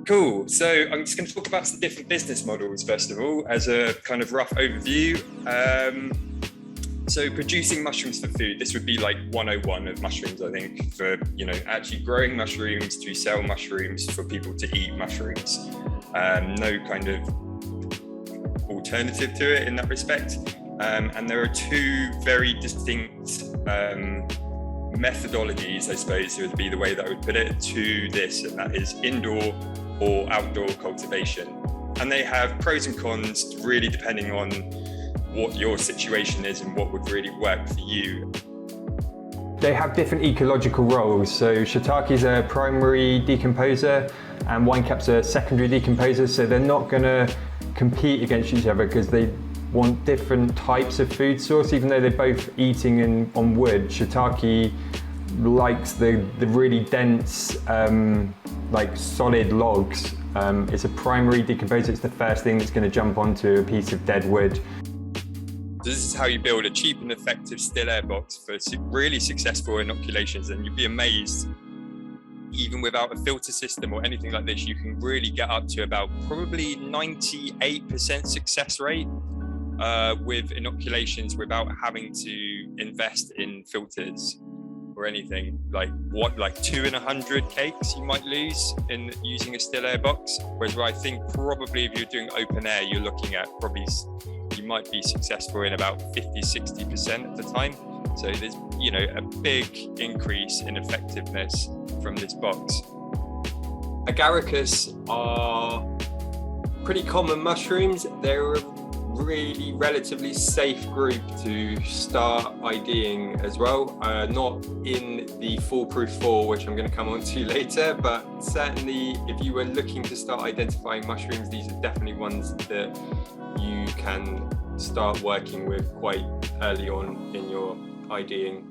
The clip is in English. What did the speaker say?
Cool. So I'm just going to talk about some different business models, first of all, as a kind of rough overview. So producing mushrooms for food, this would be like 101 of mushrooms, I think, for, actually growing mushrooms to sell mushrooms for people to eat mushrooms. No kind of alternative to it in that respect. And there are two very distinct methodologies, I suppose would be the way that I would put it, to this, and that is indoor or outdoor cultivation. And they have pros and cons, really depending on what your situation is and what would really work for you. They have different ecological roles. So shiitake is a primary decomposer and wine cap's a secondary decomposer. So they're not going to compete against each other because they want different types of food source, even though they're both eating on wood. Shiitake likes the really dense, like solid logs. It's a primary decomposer. It's the first thing that's going to jump onto a piece of dead wood. This is how you build a cheap and effective still air box for really successful inoculations, and you'd be amazed, even without a filter system or anything like this, you can really get up to about probably 98% success rate with inoculations without having to invest in filters or anything. Like 2 in 100 cakes you might lose in using a still air box, whereas I think probably if you're doing open air, you're looking at probably you might be successful in about 50-60% of the time. So there's a big increase in effectiveness from this box. Agaricus are pretty common mushrooms. They're a really relatively safe group to start IDing as well. Not in the foolproof 4, which I'm going to come on to later, but certainly if you were looking to start identifying mushrooms, these are definitely ones that you can start working with quite early on in your IDing.